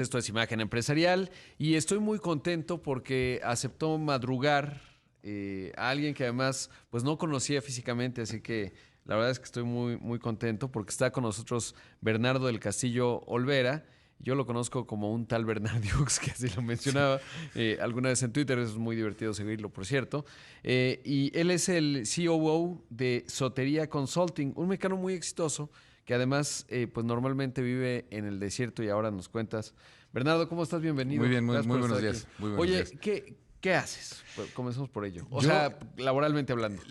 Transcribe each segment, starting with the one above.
Esto es Imagen Empresarial y estoy muy contento porque aceptó madrugar a alguien que además pues no conocía físicamente, así que la verdad es que estoy muy contento porque está con nosotros Bernardo del Castillo Olvera. Yo lo conozco como un tal Bernardiux, que así lo mencionaba alguna vez en Twitter, es muy divertido seguirlo, por cierto. Y él es el COO de Sotería Consulting, un mexicano muy exitoso que además pues normalmente vive en el desierto y ahora nos cuentas. Bernardo, ¿cómo estás? Muy Bienvenido. bien, Gracias muy por estar buenos aquí. días. Muy buenos Oye, días. ¿qué haces? Pues comencemos por ello. O Yo, sea, laboralmente hablando.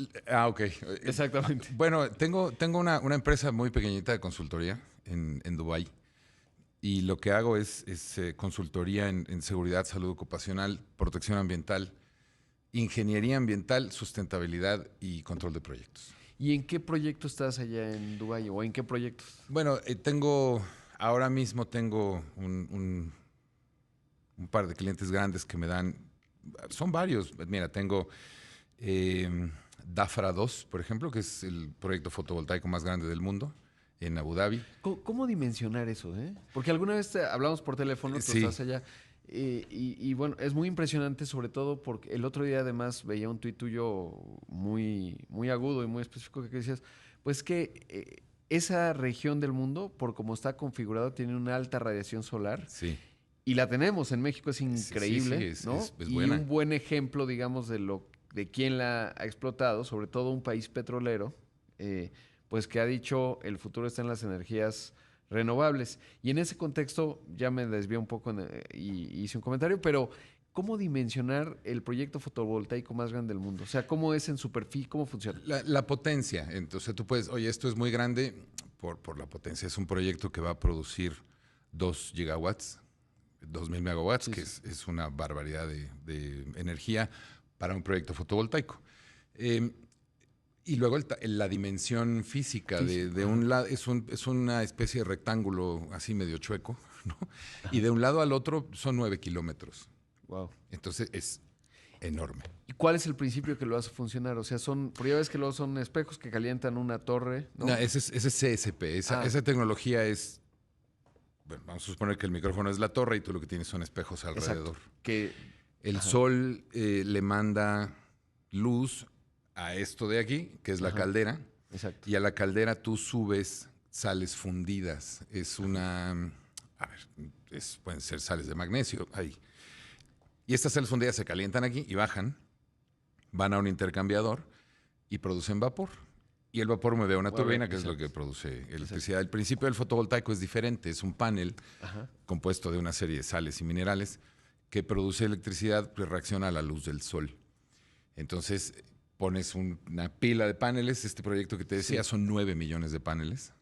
ok. Exactamente. Bueno, tengo una empresa muy pequeñita de consultoría en Dubái. Y lo que hago es consultoría en seguridad, salud ocupacional, protección ambiental, ingeniería ambiental, sustentabilidad y control de proyectos. ¿Y en qué proyecto estás allá en Dubái o en qué proyectos? Bueno, ahora mismo tengo un par de clientes grandes que me dan, son varios. Mira, tengo DAFRA 2, por ejemplo, que es el proyecto fotovoltaico más grande del mundo, en Abu Dhabi. ¿Cómo dimensionar eso, eh? Porque alguna vez hablamos por teléfono, tú Sí, estás allá, y bueno, es muy impresionante, sobre todo porque el otro día además veía un tuit tuyo muy agudo y muy específico que decías, pues que esa región del mundo, por cómo está configurado, tiene una alta radiación solar. sí, Y la tenemos en México, es sí, increíble, ¿no? es Y buena. un buen ejemplo, digamos, de quién la ha explotado, sobre todo un país petrolero, eh, pues que ha dicho el futuro está en las energías renovables. Y en ese contexto, ya me desvié un poco y hice un comentario, pero ¿cómo dimensionar el proyecto fotovoltaico más grande del mundo? O sea, ¿cómo es en superficie? ¿Cómo funciona? La potencia, entonces tú puedes, oye, esto es muy grande por la potencia. Es un proyecto que va a producir 2 gigawatts, 2000 megawatts, Sí, que sí. es una barbaridad de energía para un proyecto fotovoltaico. Eh, y luego la dimensión física de Ajá. un lado es una especie de rectángulo así medio chueco, ¿no? Y Ajá. de un lado al otro son 9 kilómetros. Wow. Entonces es enorme. ¿Y cuál es el principio que lo hace funcionar? O sea, porque ya ves que luego son espejos que calientan una torre, No, ¿no? ese es CSP. Ah, Esa tecnología es, bueno, vamos a suponer que el micrófono es la torre y tú lo que tienes son espejos exacto. alrededor. Que, El ajá, sol le manda luz a esto de aquí, que es la ajá, caldera, exacto. y a la caldera tú subes sales fundidas. Es una, a ver, pueden ser sales de magnesio ahí. Y estas sales fundidas se calientan aquí y bajan, van a un intercambiador y producen vapor. Y el vapor mueve a una Mueve, turbina, que es lo que exacto, produce exacto. electricidad. El principio del fotovoltaico es diferente, es un panel Ajá, compuesto de una serie de sales y minerales que produce electricidad que reacciona a la luz del sol. Entonces pones una pila de paneles, este proyecto que te decía sí, son 9 millones de paneles,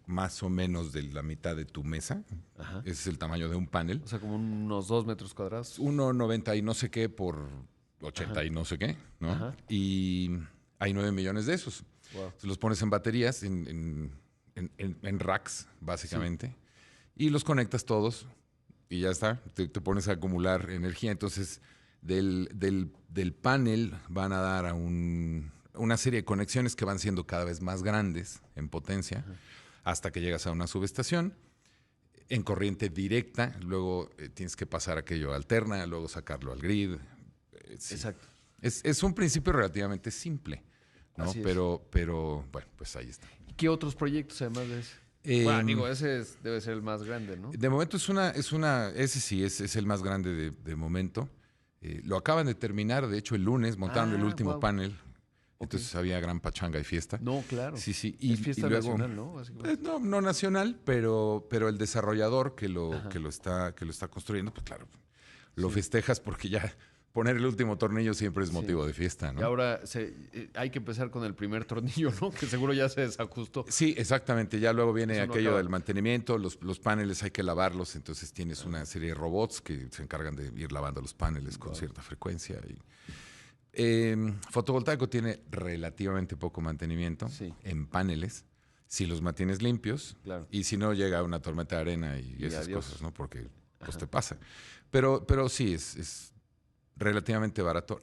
más o menos de la mitad de tu mesa. ajá. Ese es el tamaño de un panel. O sea, como unos 2 metros cuadrados. 1,90 y no sé qué por Ajá, 80 y no sé qué, ¿no? ajá. Y hay 9 millones de esos. Wow. Los pones en baterías, en racks, Sí, básicamente, y los conectas todos y ya está. Te pones a acumular energía. Entonces, del panel van a dar a una serie de conexiones que van siendo cada vez más grandes en potencia ajá. hasta que llegas a una subestación en corriente directa, luego tienes que pasar aquello a alterna, luego sacarlo al grid. Sí. Exacto. Es un principio relativamente simple, ¿no? Así es. Pero bueno, pues ahí está. ¿Y qué otros proyectos además de ese? Bueno, Eh, digo, debe ser el más grande, ¿no? de momento ese sí es el más grande de momento. Lo acaban de terminar, de hecho el lunes montaron el Ah, último wow. panel, Ok. entonces había gran pachanga y fiesta. No, claro. Sí, sí, Es y fiesta luego, nacional, ¿no? Básicamente. no nacional, pero el desarrollador Ajá. que lo está construyendo, pues claro, lo Sí, festejas porque ya poner el último tornillo siempre es sí. motivo de fiesta, Y ¿no? ahora hay que empezar con el primer tornillo, ¿no? Que seguro ya se desajustó. Sí, exactamente. Ya luego viene Eso no aquello acaba. del mantenimiento, los paneles hay que lavarlos, entonces tienes una serie de robots que se encargan de ir lavando los paneles con Wow. cierta frecuencia. Fotovoltaico tiene relativamente poco mantenimiento Sí, en paneles, si los mantienes limpios claro. y si no llega una tormenta de arena y Y esas cosas, adiós. ¿no? Porque pues Ajá, te pasa. Pero sí, es relativamente barato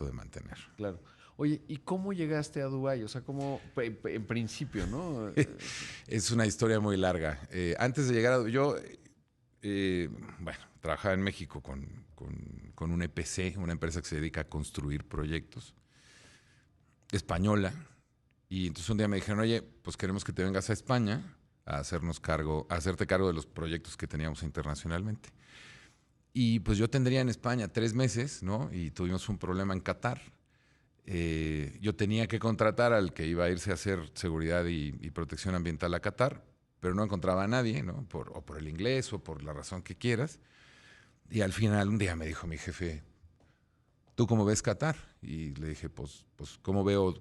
de mantener. claro. Oye, ¿y cómo llegaste a Dubái? O sea, ¿cómo, en principio, ¿no? Es una historia muy larga. Antes de llegar a... Yo Bueno, trabajaba en México con un EPC, una empresa que se dedica a construir proyectos, española. Y entonces un día me dijeron, oye, pues queremos que te vengas a España a hacerte cargo de los proyectos que teníamos internacionalmente. Y pues yo tendría en España 3 meses, ¿no? Y tuvimos un problema en Qatar. Yo tenía que contratar al que iba a irse a hacer seguridad y protección ambiental a Qatar, pero no encontraba a nadie, ¿no? O por el inglés o por la razón que quieras. Y al final un día me dijo mi jefe, ¿tú cómo ves Qatar? Y le dije, pues ¿cómo veo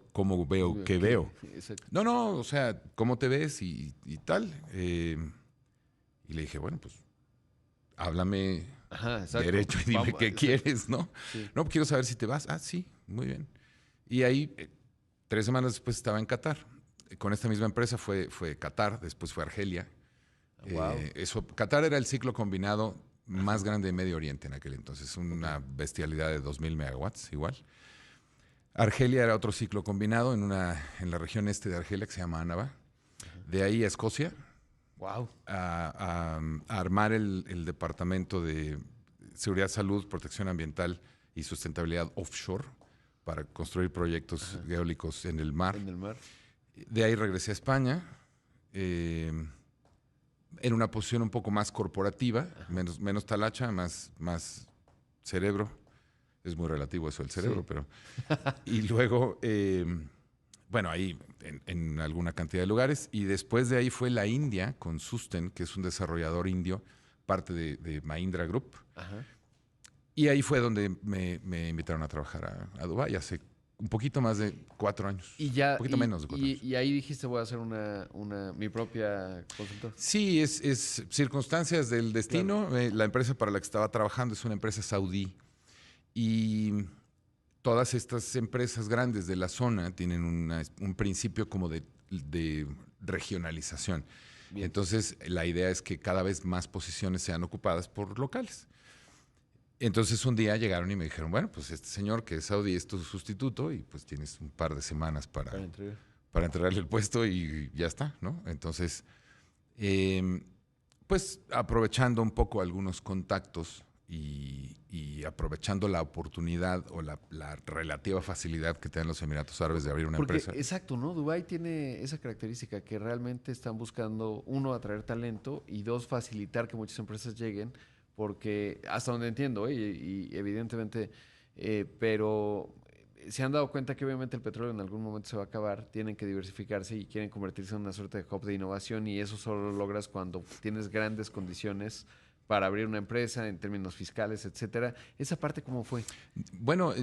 que veo? Exacto. No, o sea, ¿cómo te ves y tal? Y le dije, bueno, pues háblame Ajá, exacto. derecho y dime Vamos, qué exacto. quieres, ¿no? Sí. No, quiero saber si te vas. Ah, sí, muy bien. Y ahí, 3 semanas después estaba en Qatar. Con esta misma empresa fue Qatar, después fue Argelia. Wow. Qatar era el ciclo combinado más grande de Medio Oriente en aquel entonces, una bestialidad de 2000 megawatts igual. Argelia era otro ciclo combinado en la región este de Argelia que se llama Annaba. De ahí a Escocia, Wow. a armar el departamento de seguridad, salud, protección ambiental y sustentabilidad offshore para construir proyectos eólicos en el mar. En el mar. De ahí regresé a España, en una posición un poco más corporativa, menos talacha, más cerebro. Es muy relativo eso del cerebro, Sí. pero... Y luego, bueno, ahí en alguna cantidad de lugares. Y después de ahí fue la India con Susten, que es un desarrollador indio, parte de Mahindra Group. Ajá. Y ahí fue donde me invitaron a trabajar a Dubái hace un poquito más de 4 años. Y ya, Un poquito menos de 4 años. y ahí dijiste, voy a hacer mi propia consultora. Sí, es circunstancias del destino. La empresa para la que estaba trabajando es una empresa saudí. Y todas estas empresas grandes de la zona tienen un principio como de regionalización. Bien. Entonces, la idea es que cada vez más posiciones sean ocupadas por locales. Entonces, un día llegaron y me dijeron, bueno, pues este señor que es saudí es tu sustituto y pues tienes un par de semanas Para entregar. para entregarle el puesto y ya está, ¿no? Entonces, pues aprovechando un poco algunos contactos y aprovechando la oportunidad o la relativa facilidad que tienen los Emiratos Árabes de abrir una Porque, empresa. exacto, ¿no? Dubái tiene esa característica que realmente están buscando, uno, atraer talento y dos, facilitar que muchas empresas lleguen, porque hasta donde entiendo, y evidentemente, pero se han dado cuenta que obviamente el petróleo en algún momento se va a acabar, tienen que diversificarse y quieren convertirse en una suerte de hub de innovación y eso solo lo logras cuando tienes grandes condiciones para abrir una empresa en términos fiscales, etcétera. ¿Esa parte cómo fue? Bueno,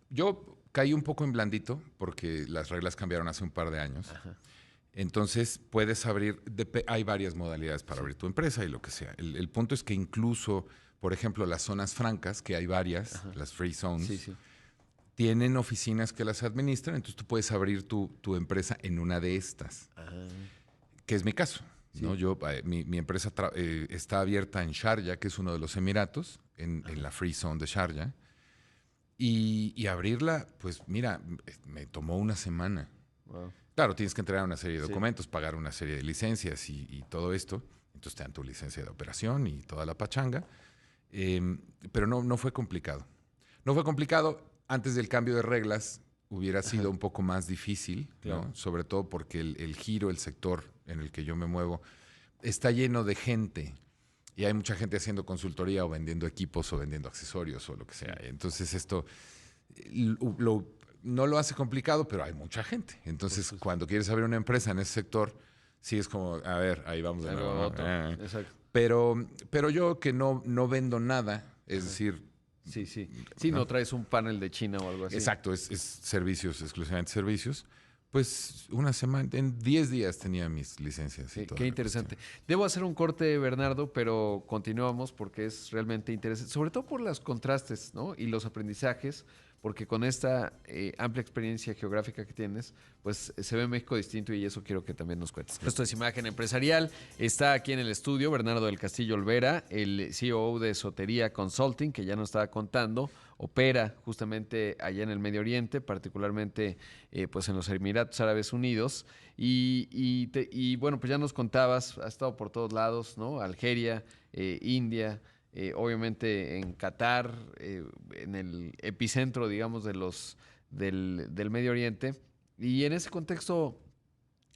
yo caí un poco en blandito porque las reglas cambiaron hace un par de años. Ajá. Entonces puedes abrir, hay varias modalidades para abrir tu empresa y lo que sea. El punto es que incluso, por ejemplo, las zonas francas, que hay varias, las free zones, Sí, sí. tienen oficinas que las administran, entonces tú puedes abrir tu empresa en una de estas, Ah, que es mi caso. sí. ¿No? Mi empresa está abierta en Sharjah, que es uno de los Emiratos, en la free zone de Sharjah. Y abrirla, pues mira, me tomó una semana. Wow. Claro, tienes que entregar una serie de Sí. documentos, pagar una serie de licencias y todo esto. Entonces te dan tu licencia de operación y toda la pachanga. Pero no fue complicado. No fue complicado. Antes del cambio de reglas hubiera sido un poco más difícil, Claro. ¿no? Sobre todo porque el giro, el sector en el que yo me muevo, está lleno de gente. Y hay mucha gente haciendo consultoría o vendiendo equipos o vendiendo accesorios o lo que sea. Entonces esto no lo hace complicado, pero hay mucha gente. Entonces, cuando quieres abrir una empresa en ese sector, sí es como, a ver, ahí vamos de nuevo, ¿no? Otro. Exacto. Pero yo que no vendo nada, es decir, Sí, sí. Sí, no traes un panel de China o algo así. exacto, es servicios, exclusivamente servicios, pues una semana, en 10 días tenía mis licencias. Y Sí, toda qué la interesante. cuestión. Debo hacer un corte, Bernardo, pero continuamos porque es realmente interesante, sobre todo por los contrastes, ¿no? Y los aprendizajes, porque con esta amplia experiencia geográfica que tienes, pues se ve México distinto y eso quiero que también nos cuentes. Esto es Imagen Empresarial. Está aquí en el estudio Bernardo del Castillo Olvera, el CEO de Sotería Consulting, que ya nos estaba contando. Opera justamente allá en el Medio Oriente, particularmente pues en los Emiratos Árabes Unidos. Y bueno, pues ya nos contabas, has estado por todos lados, ¿no? Algeria, India, obviamente en Qatar, en el epicentro, digamos, del Medio Oriente. Y en ese contexto,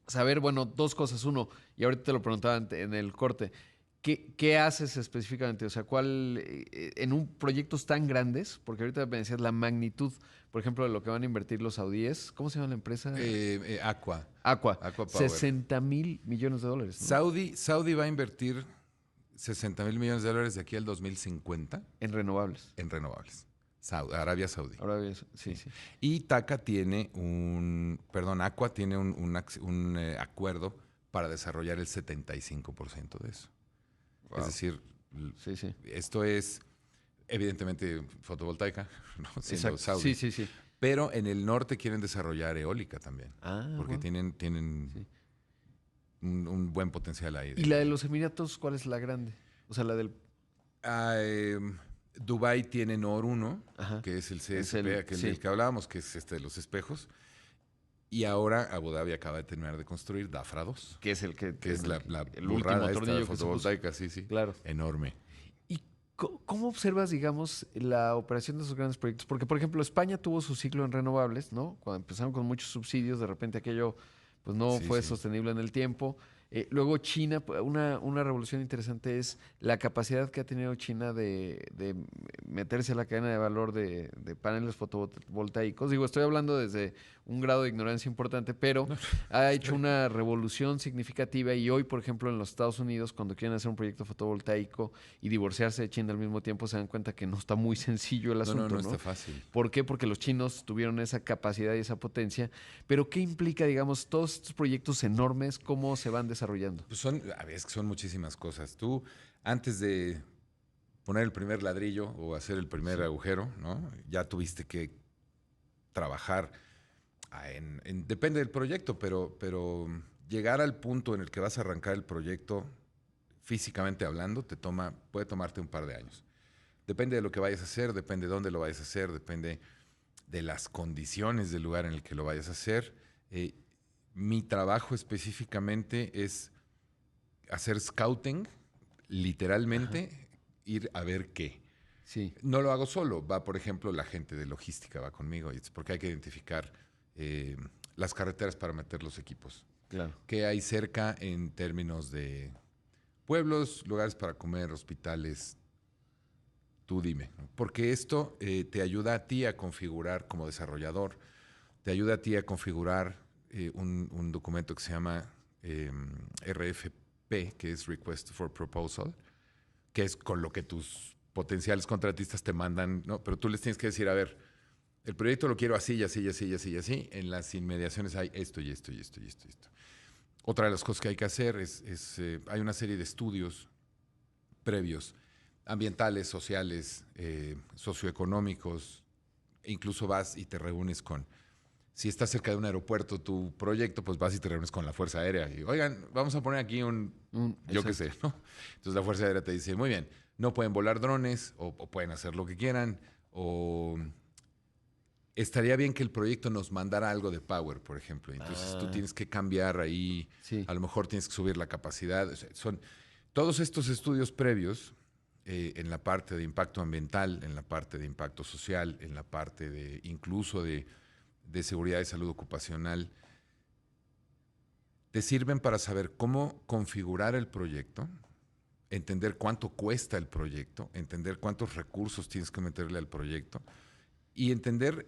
saber, bueno, dos cosas. Uno, y ahorita te lo preguntaba en el corte, ¿qué haces específicamente? O sea, ¿cuál, en un proyectos tan grandes, porque ahorita me decías la magnitud, por ejemplo, de lo que van a invertir los saudíes, ¿cómo se llama la empresa? Aqua. Aqua, Aqua Power. 60,000 millones de dólares, ¿no? Saudi va a invertir 60,000 millones de dólares de aquí al 2050 En renovables. en renovables. Arabia Saudí. Ahora bien, sí, sí. Y Aqua tiene un acuerdo para desarrollar el 75% de eso. Wow. Es decir, Sí, sí. esto es evidentemente fotovoltaica, ¿no? Siendo Exacto. Saudi. Sí, sí, sí. Pero en el norte quieren desarrollar eólica también. Porque Wow. tienen Sí. un buen potencial ahí. ¿Y la de los Emiratos, cuál es la grande? O sea, la del... Dubái tiene NOR 1, Ajá. que es el CSP, Es el- aquel sí. del que hablábamos, que es de los espejos. Y ahora Abu Dhabi acaba de terminar de construir DAFRA 2, Que es el que... que es la el burrada último esta tornillo que se puso. fotovoltaica, sí, sí. Claro. Enorme. ¿Y cómo observas, digamos, la operación de esos grandes proyectos? Porque, por ejemplo, España tuvo su ciclo en renovables, ¿no? Cuando empezaron con muchos subsidios, de repente aquello pues no Sí, fue sí. sostenible en el tiempo. Luego China, una revolución interesante es la capacidad que ha tenido China de meterse a la cadena de valor de paneles fotovoltaicos. Digo, estoy hablando desde un grado de ignorancia importante, pero ha hecho una revolución significativa y hoy, por ejemplo, en los Estados Unidos, cuando quieren hacer un proyecto fotovoltaico y divorciarse de China al mismo tiempo, se dan cuenta que no está muy sencillo el asunto, No ¿no? está fácil. ¿Por qué? Porque los chinos tuvieron esa capacidad y esa potencia. Pero ¿qué implica, digamos, todos estos proyectos enormes, cómo se van desarrollando? Pues a ver, es que son muchísimas cosas. Tú, antes de poner el primer ladrillo o hacer el primer agujero, ¿no? Ya tuviste que trabajar depende del proyecto, pero llegar al punto en el que vas a arrancar el proyecto, físicamente hablando, puede tomarte un par de años. Depende de lo que vayas a hacer, depende de dónde lo vayas a hacer, depende de las condiciones del lugar en el que lo vayas a hacer. Mi trabajo específicamente es hacer scouting, literalmente, ir a ver qué. Sí. No lo hago solo, va, por ejemplo, la gente de logística va conmigo, porque hay que identificar las carreteras para meter los equipos. Claro. ¿Qué hay cerca en términos de pueblos, lugares para comer, hospitales? Tú dime, ¿no? Porque esto te ayuda a ti a configurar como desarrollador, te ayuda a ti a configurar un documento que se llama RFP, que es Request for Proposal, que es con lo que tus potenciales contratistas te mandan, ¿no? Pero tú les tienes que decir, a ver, el proyecto lo quiero así, así, así, así, así. En las inmediaciones hay esto y esto y esto y esto y esto. Otra de las cosas que hay que hacer hay una serie de estudios previos, ambientales, sociales, socioeconómicos. E incluso vas y te reúnes si estás cerca de un aeropuerto, tu proyecto, pues vas y te reúnes con la Fuerza Aérea. Y, oigan, vamos a poner aquí yo qué sé, ¿no? Entonces la Fuerza Aérea te dice, muy bien, no pueden volar drones o pueden hacer lo que quieran o estaría bien que el proyecto nos mandara algo de power, por ejemplo. Entonces tú tienes que cambiar ahí, Sí. a lo mejor tienes que subir la capacidad. O sea, son todos estos estudios previos en la parte de impacto ambiental, en la parte de impacto social, en la parte incluso de seguridad y salud ocupacional, te sirven para saber cómo configurar el proyecto, entender cuánto cuesta el proyecto, entender cuántos recursos tienes que meterle al proyecto y entender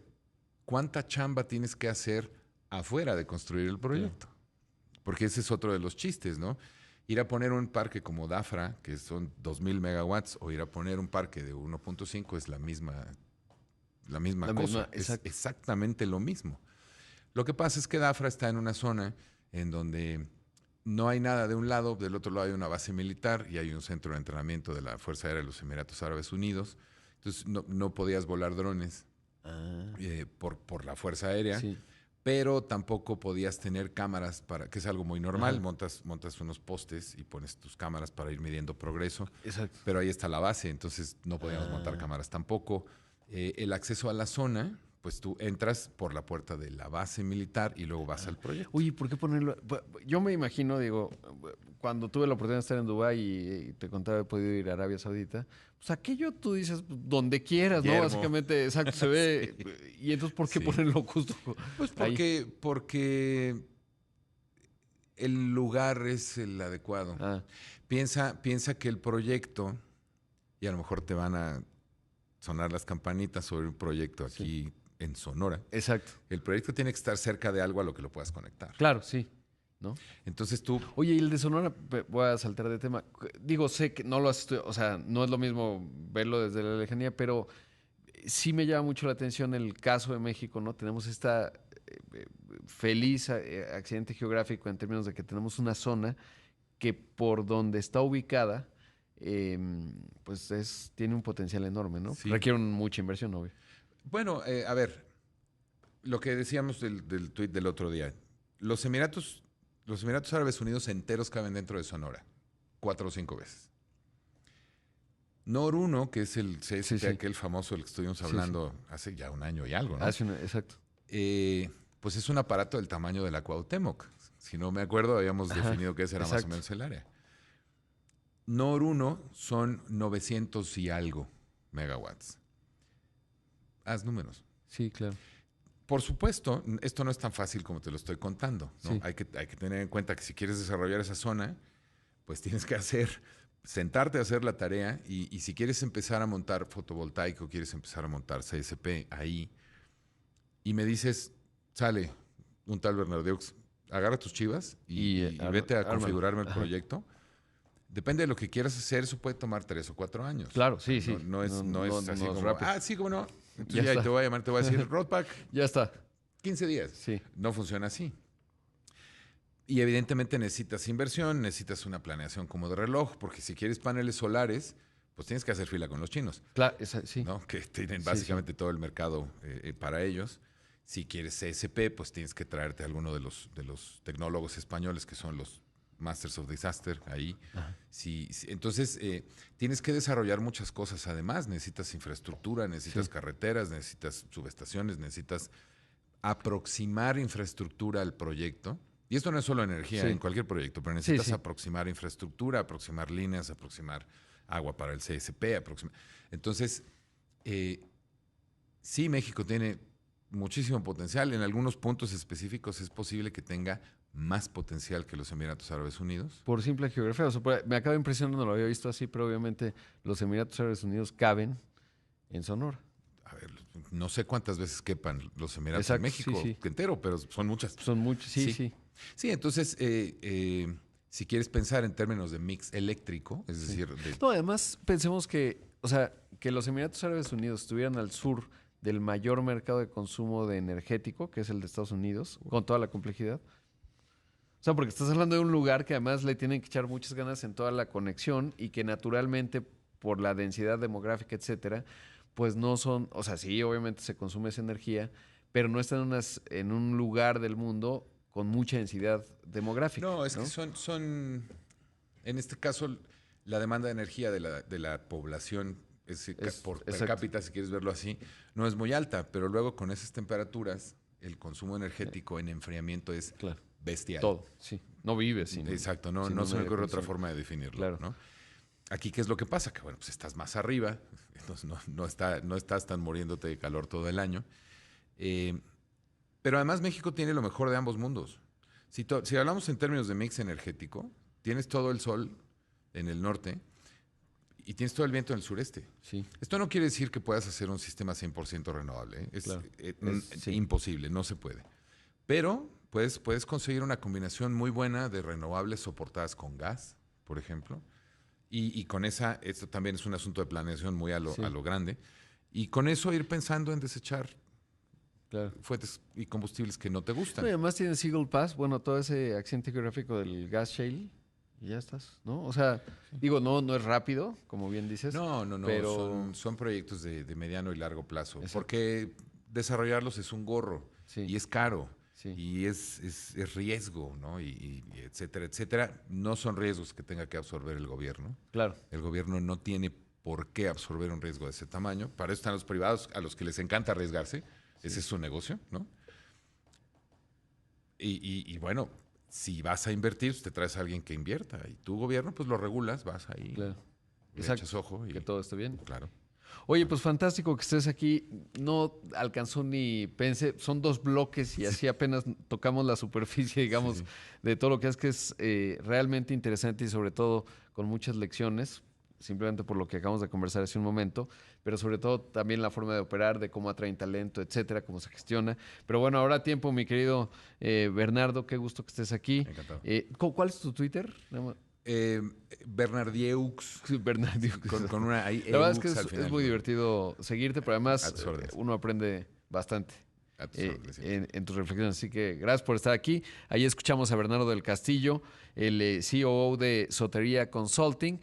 cuánta chamba tienes que hacer afuera de construir el proyecto. Porque ese es otro de los chistes, ¿no? Ir a poner un parque como DAFRA, que son 2,000 megawatts, o ir a poner un parque de 1.5 es la misma cosa. Es exactamente lo mismo. Lo que pasa es que DAFRA está en una zona en donde no hay nada de un lado, del otro lado hay una base militar y hay un centro de entrenamiento de la Fuerza Aérea de los Emiratos Árabes Unidos. Entonces no podías volar drones por la Fuerza Aérea. Sí. Pero tampoco podías tener cámaras que es algo muy normal. Ajá. Montas unos postes y pones tus cámaras para ir midiendo progreso. Exacto. Pero ahí está la base, entonces no podíamos montar cámaras tampoco. El acceso a la zona, pues tú entras por la puerta de la base militar y luego vas al proyecto. Oye, ¿por qué ponerlo? Yo me imagino, digo, cuando tuve la oportunidad de estar en Dubái y te contaba, he podido ir a Arabia Saudita, pues aquello tú dices, pues, donde quieras, ¿no? Yermo. Básicamente, exacto, se ve. Y entonces, ¿por qué Sí. ponerlo justo Pues ahí? porque el lugar es el adecuado. Ah, Piensa que el proyecto, y a lo mejor te van a sonar las campanitas sobre un proyecto aquí en Sonora. exacto. El proyecto tiene que estar cerca de algo a lo que lo puedas conectar. Claro, sí. ¿No? Entonces tú, Oye, y el de Sonora, voy a saltar de tema. Digo, sé que no lo has estudiado, o sea, no es lo mismo verlo desde la lejanía, pero sí me llama mucho la atención el caso de México, ¿no? Tenemos esta feliz accidente geográfico en términos de que tenemos una zona que por donde está ubicada, eh, pues tiene un potencial enorme, ¿no? sí. Requiere mucha inversión, obvio. Bueno, a ver, lo que decíamos del tuit del otro día. Los Emiratos Árabes Unidos enteros caben dentro de Sonora, 4 o 5 veces. NOR 1, que es el CSP, Sí, sí. aquel famoso del que estuvimos hablando hace ya un año y algo, ¿no? Exacto. Pues es un aparato del tamaño de la Cuauhtémoc. Si no me acuerdo, habíamos definido que ese era más o exacto. menos el área. NOR 1 son 900 y algo megawatts. Haz números. Sí, claro. Por supuesto, esto no es tan fácil como te lo estoy contando, ¿no? Sí. Hay que tener en cuenta que si quieres desarrollar esa zona, pues tienes que sentarte a hacer la tarea y si quieres empezar a montar fotovoltaico, quieres empezar a montar CSP ahí, y me dices, sale un tal Bernardeux, agarra tus chivas y vete a ármalo. configurarme el Ajá. proyecto. Depende de lo que quieras hacer, eso puede tomar 3 o 4 años. Claro, sí, sí. No es así como, rápido. sí, cómo no. Entonces Ya ya está. te voy a llamar, te voy a decir, Roadpack, Ya está. 15 días. Sí. No funciona así. Y evidentemente necesitas inversión, necesitas una planeación como de reloj, porque si quieres paneles solares, pues tienes que hacer fila con los chinos, Claro, sí. ¿no? Que tienen Sí, básicamente todo el mercado para ellos. Si quieres CSP, pues tienes que traerte a alguno de los tecnólogos españoles que son los Masters of Disaster ahí. Entonces, tienes que desarrollar muchas cosas. Además, necesitas infraestructura, necesitas carreteras, necesitas subestaciones, necesitas aproximar infraestructura al proyecto. Y esto no es solo energía en cualquier proyecto, pero necesitas aproximar infraestructura, aproximar líneas, aproximar agua para el CSP. Entonces, sí, México tiene muchísimo potencial. En algunos puntos específicos es posible que tenga más potencial que los Emiratos Árabes Unidos. Por simple geografía. O sea, me acaba impresionando, no lo había visto así, pero obviamente los Emiratos Árabes Unidos caben en Sonora. A ver, no sé cuántas veces quepan los Emiratos Exacto, en México entero, pero son muchas. Son muchos, sí. Sí, entonces, si quieres pensar en términos de mix eléctrico, es decir... No, además, pensemos que, o sea, que los Emiratos Árabes Unidos estuvieran al sur del mayor mercado de consumo de energético, que es el de Estados Unidos, con toda la complejidad. O sea, porque estás hablando de un lugar que además le tienen que echar muchas ganas en toda la conexión y que naturalmente, por la densidad demográfica, etcétera, pues no son, o sea, sí, obviamente se consume esa energía, pero no están en un lugar del mundo con mucha densidad demográfica. No, es que son, en este caso, la demanda de energía de la población por per cápita, si quieres verlo así, no es muy alta, pero luego con esas temperaturas, el consumo energético en enfriamiento es bestial. Todo, sí. No vives sin. Exacto, no se me ocurre otra forma de definirlo. Claro. ¿No? Aquí, ¿qué es lo que pasa? Que bueno, pues estás más arriba, entonces no estás tan muriéndote de calor todo el año. Pero además México tiene lo mejor de ambos mundos. Si hablamos en términos de mix energético, tienes todo el sol en el norte y tienes todo el viento en el sureste. Sí. Esto no quiere decir que puedas hacer un sistema 100% renovable. Es imposible, no se puede. Pero puedes conseguir una combinación muy buena de renovables soportadas con gas, por ejemplo. Y con esto también es un asunto de planeación muy a lo grande. Y con eso ir pensando en desechar fuentes y combustibles que no te gustan. No, y además tienes Eagle Pass, bueno, todo ese accidente geográfico del gas shale, y ya estás, ¿no? O sea, digo, no es rápido, como bien dices. No, pero son proyectos de mediano y largo plazo. Exacto. Porque desarrollarlos es un gorro Sí. y es caro. Sí. Y es riesgo, ¿no? Y etcétera, etcétera. No son riesgos que tenga que absorber el gobierno. Claro. El gobierno no tiene por qué absorber un riesgo de ese tamaño. Para eso están los privados, a los que les encanta arriesgarse. Sí. Ese es su negocio, ¿no? Y bueno, si vas a invertir, pues te traes a alguien que invierta. Y tu gobierno, pues lo regulas, vas ahí, Claro. le Exacto. echas ojo. Que todo esté bien. Claro. Oye, pues fantástico que estés aquí. No alcanzó ni pensé, son 2 bloques y así apenas tocamos la superficie, digamos, Sí. de todo lo que es realmente interesante y sobre todo con muchas lecciones, simplemente por lo que acabamos de conversar hace un momento, pero sobre todo también la forma de operar, de cómo atraen talento, etcétera, cómo se gestiona. Pero bueno, ahora tiempo, mi querido Bernardo, qué gusto que estés aquí. Encantado. ¿Cuál es tu Twitter? Bernardieux. Bernardo. Con una ahí, La verdad es que Eux al final, es muy ¿no? divertido seguirte, pero A además tus órdenes. uno aprende bastante A tus órdenes, siempre. en tus reflexiones. Así que gracias por estar aquí. Ahí escuchamos a Bernardo del Castillo, el COO de Soteria Consulting.